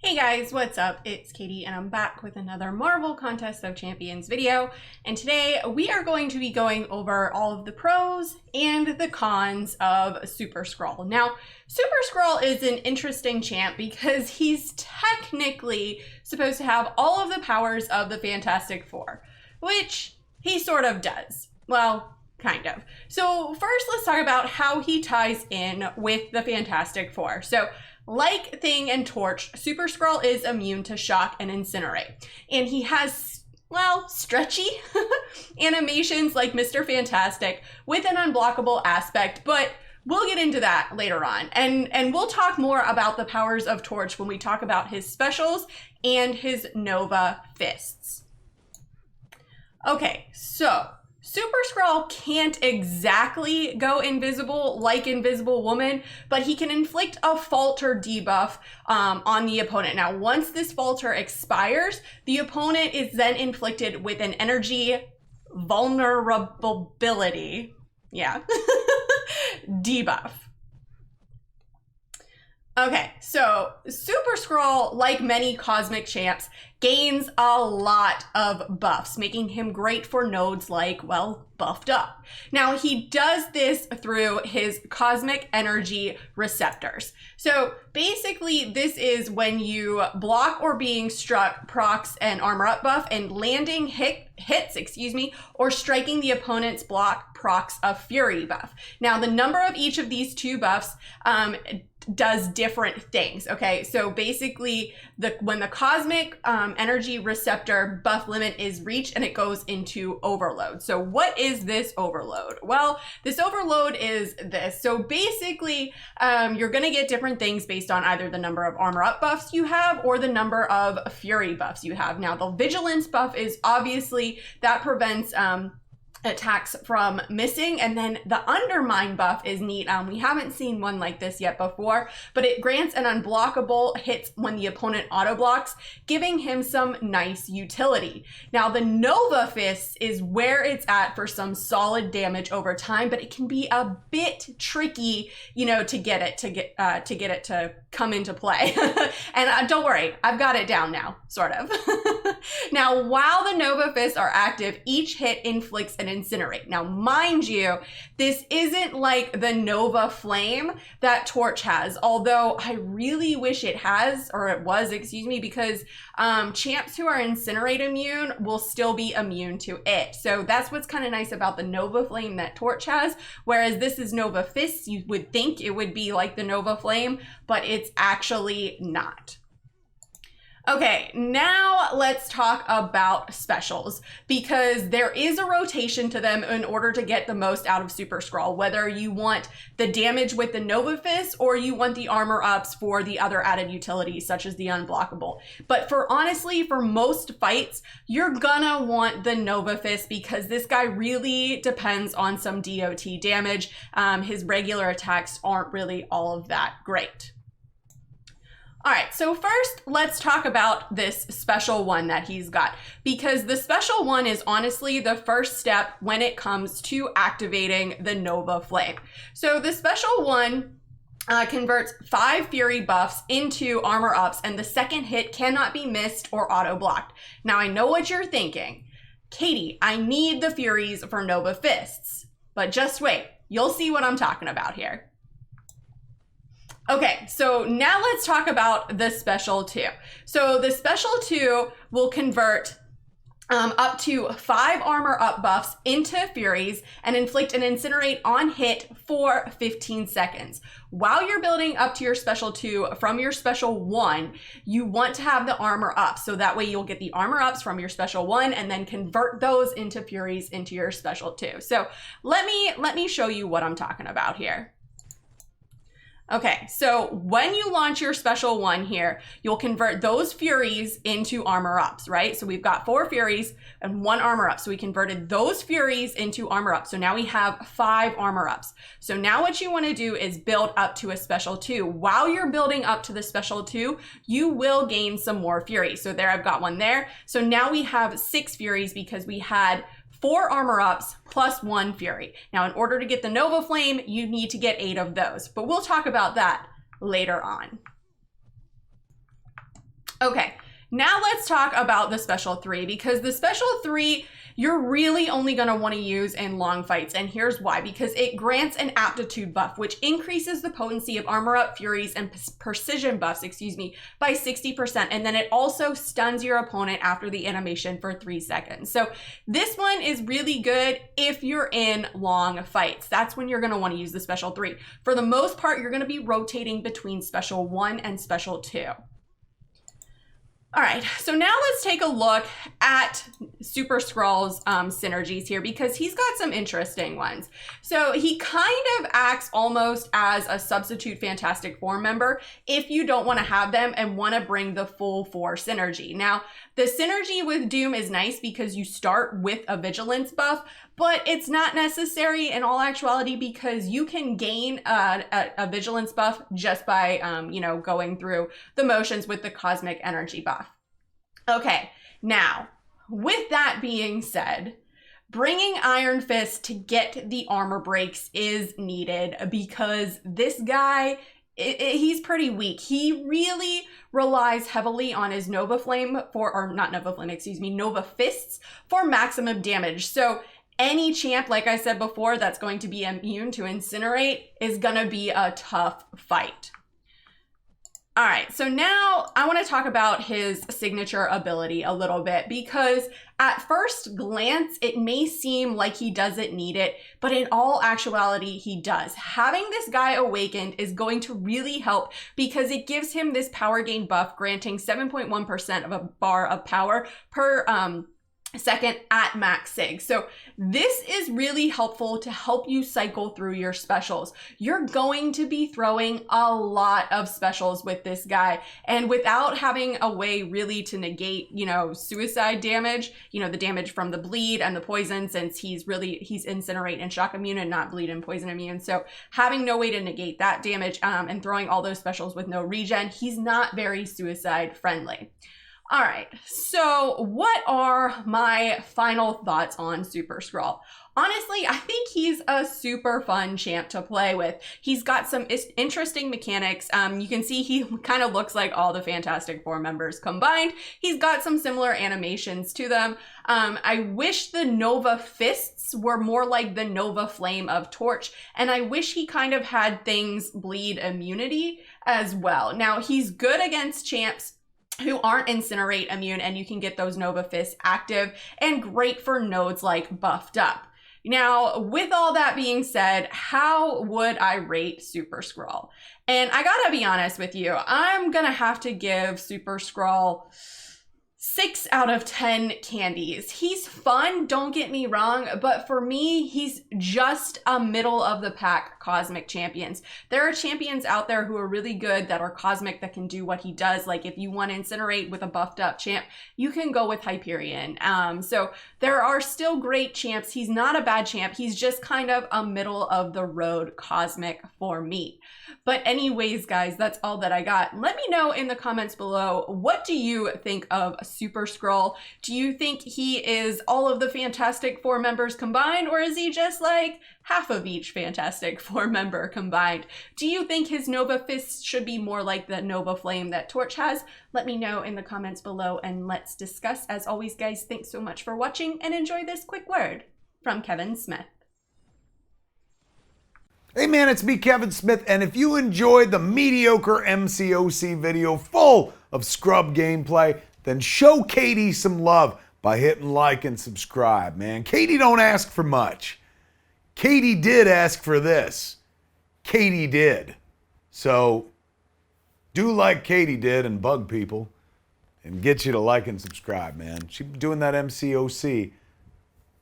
Hey guys, what's up? It's Katie and I'm back with another Marvel Contest of Champions video. And today we are going to be going over all of the pros and the cons of Super Skrull. Now, Super Skrull is an interesting champ because he's technically supposed to have all of the powers of the Fantastic Four, which he sort of does. Well, kind of. So first, let's talk about how he ties in with the Fantastic Four. So like Thing and Torch, Super Skrull is immune to shock and incinerate. And he has, well, stretchy animations like Mr. Fantastic with an unblockable aspect, but we'll get into that later on. And we'll talk more about the powers of Torch when we talk about his specials and his Nova Fists. Okay, so Super Skrull can't exactly go invisible like Invisible Woman, but he can inflict a falter debuff on the opponent. Now, once this falter expires, the opponent is then inflicted with an energy vulnerability, debuff. Okay, so Super Skrull, like many cosmic champs, gains a lot of buffs, making him great for nodes like, well, buffed up. Now, he does this through his cosmic energy receptors. So basically, this is when you block or being struck procs an armor up buff, and landing hits, or striking the opponent's block procs a fury buff. Now, the number of each of these two buffs does different things. Okay, so basically when the cosmic energy receptor buff limit is reached, and it goes into overload. So what is this overload? Well, this overload is this. So basically you're going to get different things based on either the number of armor up buffs you have or the number of fury buffs you have. Now, the vigilance buff is obviously that prevents attacks from missing, and then the undermine buff is neat. We haven't seen one like this yet before, but it grants an unblockable hits when the opponent auto blocks, giving him some nice utility. Now, the Nova Fist is where it's at for some solid damage over time, but it can be a bit tricky, to get it to come into play. And don't worry, I've got it down now, sort of. Now, while the Nova Fists are active, each hit inflicts an incinerate. Now, mind you, this isn't like the Nova Flame that Torch has, although I really wish it was, because champs who are incinerate immune will still be immune to it. So that's what's kind of nice about the Nova Flame that Torch has, whereas this is Nova Fists. You would think it would be like the Nova Flame, but it's actually not. Okay, now let's talk about specials, because there is a rotation to them in order to get the most out of Super Skrull, whether you want the damage with the Nova Fist or you want the armor ups for the other added utilities, such as the unblockable. But honestly, for most fights, you're gonna want the Nova Fist because this guy really depends on some DOT damage. His regular attacks aren't really all of that great. All right, so first let's talk about this special one that he's got, because the special one is honestly the first step when it comes to activating the Nova Flame. So the special one converts 5 fury buffs into armor ups, and the second hit cannot be missed or auto blocked. Now, I know what you're thinking. Katie, I need the furies for Nova Fists, but just wait, you'll see what I'm talking about here. Okay, so now let's talk about the Special 2. So the Special 2 will convert up to 5 armor up buffs into Furies and inflict an incinerate on hit for 15 seconds. While you're building up to your Special 2 from your Special 1, you want to have the armor up, so that way you'll get the armor ups from your Special 1 and then convert those into Furies into your Special 2. So let me show you what I'm talking about here. Okay, so when you launch your Special 1 here, you'll convert those Furies into armor ups, right? So we've got 4 Furies and 1 armor up. So we converted those Furies into armor ups. So now we have 5 armor ups. So now what you want to do is build up to a Special 2. While you're building up to the Special 2, you will gain some more Furies. So there, I've got 1 there. So now we have 6 Furies because we had 4 armor ups plus 1 fury. Now, in order to get the Nova Flame, you need to get 8 of those, but we'll talk about that later on. Okay, now let's talk about the special 3, because the special 3 you're really only going to want to use in long fights, and here's why. Because it grants an aptitude buff, which increases the potency of armor up, furies, and precision buffs, by 60%, and then it also stuns your opponent after the animation for 3 seconds. So this one is really good if you're in long fights. That's when you're going to want to use the special 3. For the most part, you're going to be rotating between special 1 and special 2. All right, so now let's take a look at Super Skrull's synergies here, because he's got some interesting ones. So he kind of acts almost as a substitute Fantastic Four member if you don't want to have them and want to bring the full 4 synergy. Now, the synergy with Doom is nice because you start with a vigilance buff, but it's not necessary in all actuality, because you can gain a vigilance buff just by, going through the motions with the cosmic energy buff. Okay, now, with that being said, bringing Iron Fist to get the armor breaks is needed, because this guy, he's pretty weak. He really relies heavily on his Nova Flame Nova Fists for maximum damage. So any champ, like I said before, that's going to be immune to Incinerate is gonna be a tough fight. All right, so now I want to talk about his signature ability a little bit, because at first glance, it may seem like he doesn't need it, but in all actuality, he does. Having this guy awakened is going to really help, because it gives him this power gain buff, granting 7.1% of a bar of power per second at max sig. So this is really helpful to help you cycle through your specials. You're going to be throwing a lot of specials with this guy, and without having a way really to negate, suicide damage, the damage from the bleed and the poison, since he's incinerate and shock immune and not bleed and poison immune. So having no way to negate that damage and throwing all those specials with no regen, he's not very suicide friendly. All right, so what are my final thoughts on Super Skrull? Honestly, I think he's a super fun champ to play with. He's got some interesting mechanics. You can see he kind of looks like all the Fantastic Four members combined. He's got some similar animations to them. I wish the Nova Fists were more like the Nova Flame of Torch, and I wish he kind of had things bleed immunity as well. Now, he's good against champs who aren't Incinerate immune, and you can get those Nova Fists active, and great for nodes like Buffed Up. Now, with all that being said, how would I rate Super Skrull? And I gotta be honest with you, I'm gonna have to give Super Skrull 6 out of 10 candies. He's fun, don't get me wrong, but for me, he's just a middle of the pack cosmic champions. There are champions out there who are really good that are cosmic that can do what he does. Like if you want to Incinerate with a buffed up champ, you can go with Hyperion. So there are still great champs. He's not a bad champ. He's just kind of a middle of the road cosmic for me. But anyways, guys, that's all that I got. Let me know in the comments below, what do you think of Super Skrull? Do you think he is all of the Fantastic Four members combined, or is he just like half of each Fantastic Four member combined? Do you think his Nova Fist should be more like the Nova Flame that Torch has? Let me know in the comments below and let's discuss. As always, guys, thanks so much for watching and enjoy this quick word from Kevin Smith. Hey man, it's me, Kevin Smith, and if you enjoyed the mediocre Mcoc video full of scrub gameplay, then show Katy some love by hitting like and subscribe, man. Katy don't ask for much. Katy did ask for this. Katy did. So do like Katy did and bug people and get you to like and subscribe, man. She's doing that Mcoc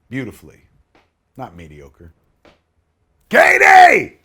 beautifully, not mediocre. Katy!